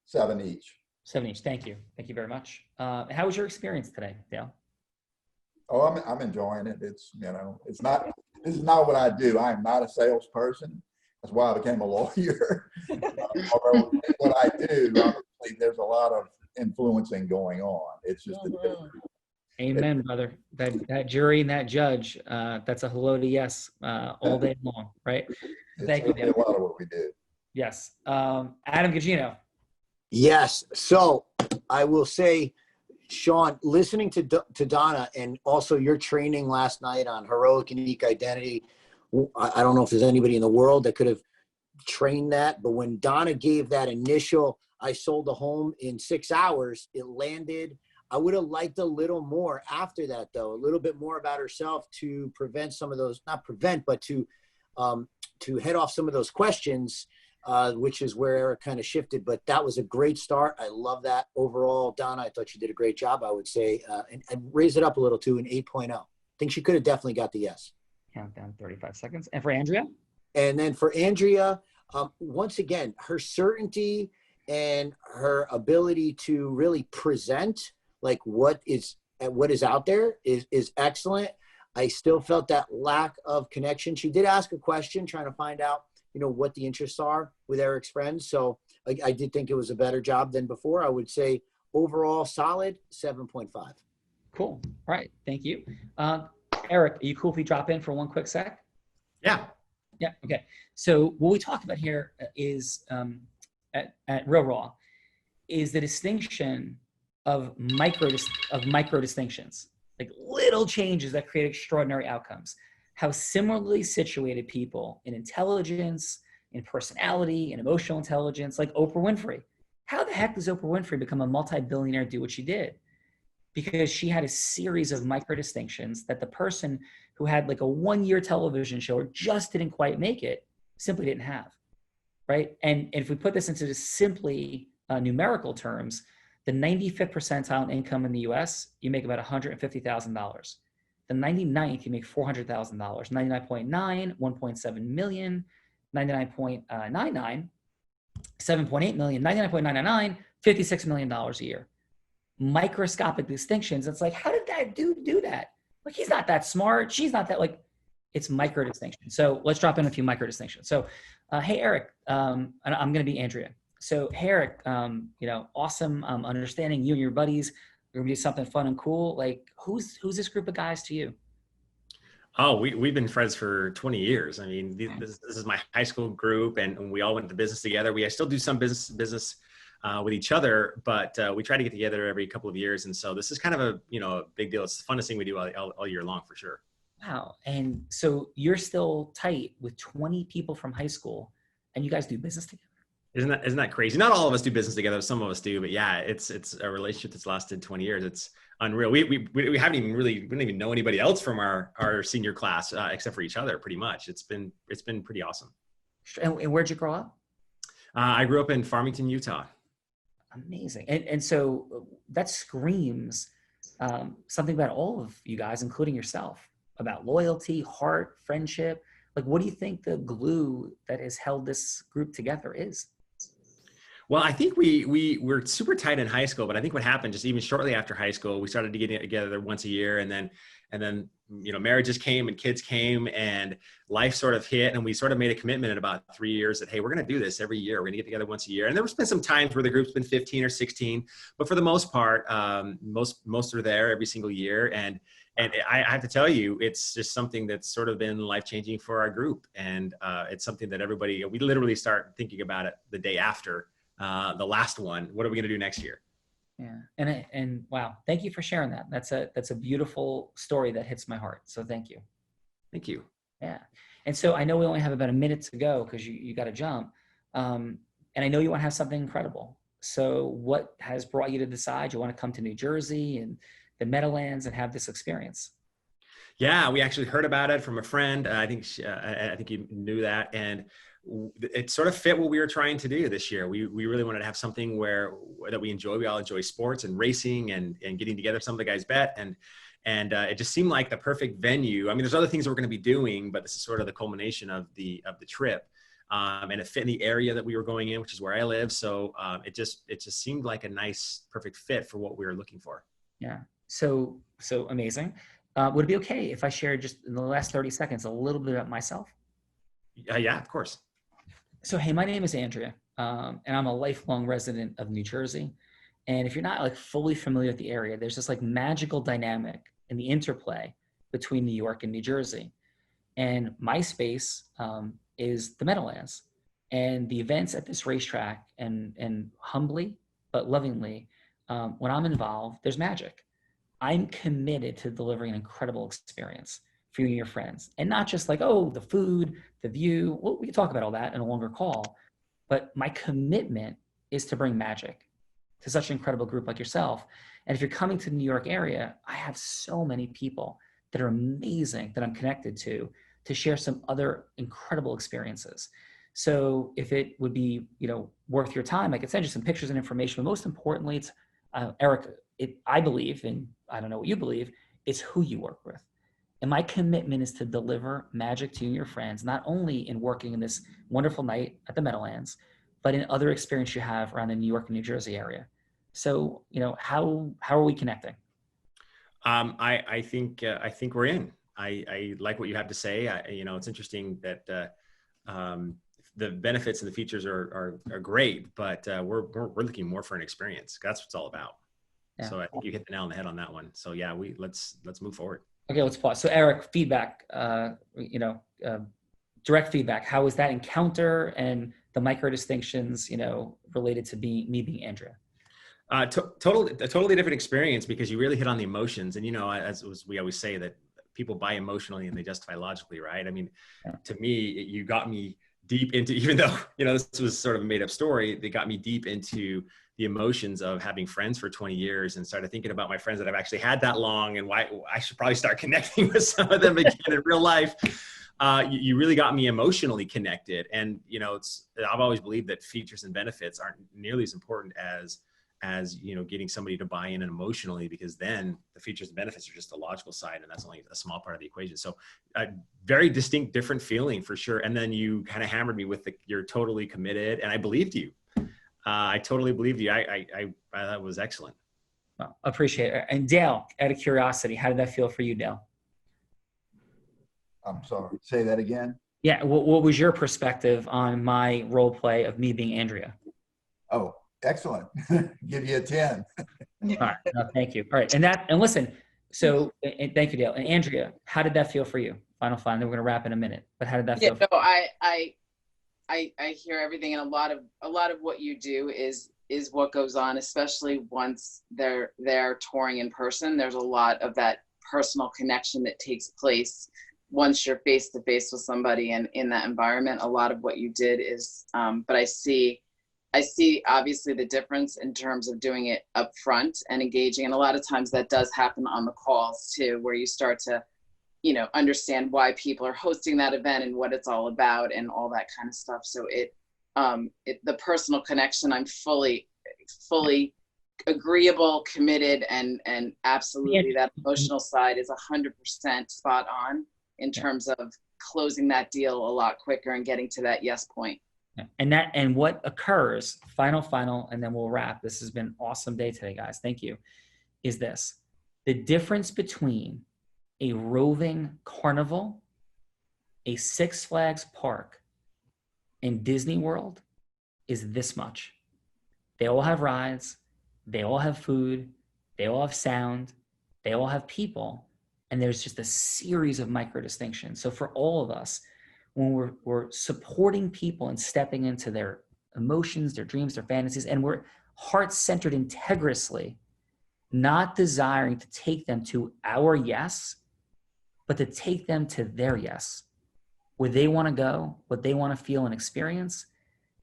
7 each. 7 each. Thank you. Thank you very much. How was your experience today, Dale? Oh, I'm enjoying it. It's, this is not what I do. I am not a salesperson. That's why I became a lawyer. Although what I do, obviously, there's a lot of influencing going on. It's just a different. Amen, brother. That jury and that judge, that's a hello to yes all day long, right? Thank you, Dale. A lot of what we do. Yes. Adam Gugino. Yes. So I will say, Sean, listening to Donna and also your training last night on heroic unique identity, I don't know if there's anybody in the world that could have trained that, but when Donna gave that initial, I sold a home in 6 hours, it landed. I would have liked a little more after that, though, a little bit more about herself to prevent some of those, not prevent, but to head off some of those questions, which is where Eric kind of shifted. But that was a great start. I love that. Overall, Donna, I thought you did a great job, I would say, and raise it up a little to an 8.0. I think she could have definitely got the yes. Countdown 35 seconds. And for Andrea? And then for Andrea, once again, her certainty and her ability to really present like what is out there is excellent. I still felt that lack of connection. She did ask a question trying to find out, what the interests are with Eric's friends. So I did think it was a better job than before. I would say overall solid 7.5. Cool. All right. Thank you. Eric, are you cool if we drop in for one quick sec? Yeah. Yeah. Okay. So what we talked about here is at Real Raw is the distinction of micro distinctions, like little changes that create extraordinary outcomes. How similarly situated people in intelligence, in personality, in emotional intelligence, like Oprah Winfrey. How the heck does Oprah Winfrey become a multi-billionaire, do what she did? Because she had a series of micro distinctions that the person who had like a 1-year television show or just didn't quite make it simply didn't have, right? And if we put this into just simply numerical terms, the 95th percentile in income in the US, you make about $150,000. The 99th, you make $400,000. 99.9, 1.7 million. 99.99, 7.8 million. 99.999, $56 million a year. Microscopic distinctions. It's like, how did that dude do that? Like, he's not that smart. She's not that, like, it's micro distinction. So let's drop in a few micro distinctions. So, hey, Eric, and I'm going to be Andrea. So, hey, Eric, awesome understanding you and your buddies. We're going to do something fun and cool. Like, who's this group of guys to you? Oh, we've been friends for 20 years. I mean, this is my high school group, and we all went to business together. We still do some business with each other, but we try to get together every couple of years. And so this is kind of a big deal. It's the funnest thing we do all year long, for sure. Wow. And so you're still tight with 20 people from high school, and you guys do business together? Isn't that crazy? Not all of us do business together. Some of us do, but yeah, it's a relationship that's lasted 20 years. It's unreal. We haven't even we don't even know anybody else from our senior class except for each other. Pretty much, it's been pretty awesome. And where'd you grow up? I grew up in Farmington, Utah. Amazing. And so that screams something about all of you guys, including yourself, about loyalty, heart, friendship. Like, what do you think the glue that has held this group together is? Well, I think we were super tight in high school, but I think what happened just even shortly after high school, we started to get together once a year, and then marriages came and kids came and life sort of hit, and we sort of made a commitment in about 3 years that, hey, we're going to do this every year. We're going to get together once a year. And there's been some times where the group's been 15 or 16, but for the most part, most are there every single year. And I have to tell you, it's just something that's sort of been life-changing for our group. And it's something that we literally start thinking about it the day after the last one. What are we going to do next year? Yeah. And wow, thank you for sharing that. That's a beautiful story that hits my heart. So thank you. Thank you. Yeah. And so I know we only have about a minute to go because you got to jump. And I know you want to have something incredible. So what has brought you to decide you want to come to New Jersey and the Meadowlands and have this experience? Yeah, we actually heard about it from a friend. I think you knew that. And it sort of fit what we were trying to do this year. We really wanted to have something that we enjoy. We all enjoy sports and racing and getting together. Some of the guys bet, and it just seemed like the perfect venue. I mean, there's other things that we're going to be doing, but this is sort of the culmination of the trip. And it fit in the area that we were going in, which is where I live. So it just seemed like a nice, perfect fit for what we were looking for. Yeah. So amazing. Would it be okay if I shared just in the last 30 seconds a little bit about myself? Yeah, of course. So, hey, my name is Andrea, and I'm a lifelong resident of New Jersey. And if you're not like fully familiar with the area, there's this like magical dynamic in the interplay between New York and New Jersey. And my space is the Meadowlands, and the events at this racetrack, and humbly but lovingly, when I'm involved, there's magic. I'm committed to delivering an incredible experience for you and your friends, and not just like, oh, the food, the view. Well, we can talk about all that in a longer call, but my commitment is to bring magic to such an incredible group like yourself. And if you're coming to the New York area, I have so many people that are amazing that I'm connected to share some other incredible experiences. So if it would be, worth your time, I could send you some pictures and information, but most importantly, it's Eric, I believe, and I don't know what you believe, it's who you work with. And my commitment is to deliver magic to you and your friends, not only in working in this wonderful night at the Meadowlands, but in other experience you have around the New York and New Jersey area. So, how are we connecting? I think we're in. I like what you have to say. It's interesting that the benefits and the features are great, but we're looking more for an experience. That's what it's all about. Yeah. So I think you hit the nail on the head on that one. So yeah, let's move forward. Okay, let's pause. So Eric, feedback, direct feedback. How was that encounter and the micro distinctions, related to me being Andrea? A totally different experience because you really hit on the emotions. And, we always say that people buy emotionally and they justify logically, right? I mean, to me, you got me deep into, even though, this was sort of a made up story, they got me deep into the emotions of having friends for 20 years and started thinking about my friends that I've actually had that long and why I should probably start connecting with some of them again in real life. You really got me emotionally connected. And, I've always believed that features and benefits aren't nearly as important as getting somebody to buy in and emotionally, because then the features and benefits are just the logical side. And that's only a small part of the equation. So a very distinct, different feeling for sure. And then you kind of hammered me with you're totally committed. And I believed you. I totally believed you. That was excellent. Well, appreciate it. And Dale, out of curiosity, how did that feel for you, Dale? I'm sorry, say that again. Yeah. What was your perspective on my role play of me being Andrea? Oh, excellent. Give you a 10. All right. No, thank you. All right. And listen, so and thank you, Dale. And Andrea, how did that feel for you? Final. Then we're going to wrap in a minute, but how did that feel? I hear everything, and a lot of what you do is what goes on, especially once they're touring in person. There's a lot of that personal connection that takes place once you're face to face with somebody and in that environment. A lot of what you did is, but I see obviously the difference in terms of doing it up front and engaging. And a lot of times that does happen on the calls too, where you start to, understand why people are hosting that event and what it's all about and all that kind of stuff. So the personal connection, I'm fully agreeable, committed, and absolutely that emotional side is 100% spot on in terms of closing that deal a lot quicker and getting to that yes point. And what occurs, final, and then we'll wrap. This has been an awesome day today, guys. Thank you. Is this the difference between a roving carnival, a Six Flags park, and Disney World is this much. They all have rides, they all have food, they all have sound, they all have people, and there's just a series of micro distinctions. So for all of us, when we're supporting people and stepping into their emotions, their dreams, their fantasies, and we're heart-centered integrously, not desiring to take them to our yes, but to take them to their yes, where they want to go, what they want to feel and experience.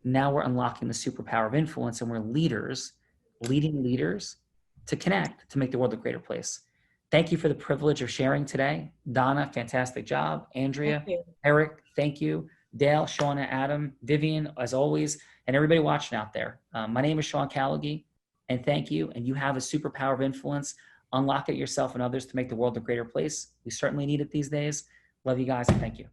Now we're unlocking the superpower of influence, and we're leaders, leading leaders to connect, to make the world a greater place. Thank you for the privilege of sharing today. Donna, fantastic job. Andrea, Eric, thank you. Dale, Shauna, Adam, Vivian, as always, and everybody watching out there. My name is Sean Callaghy, and thank you. And you have a superpower of influence. Unlock it yourself and others to make the world a greater place. We certainly need it these days. Love you guys, and thank you.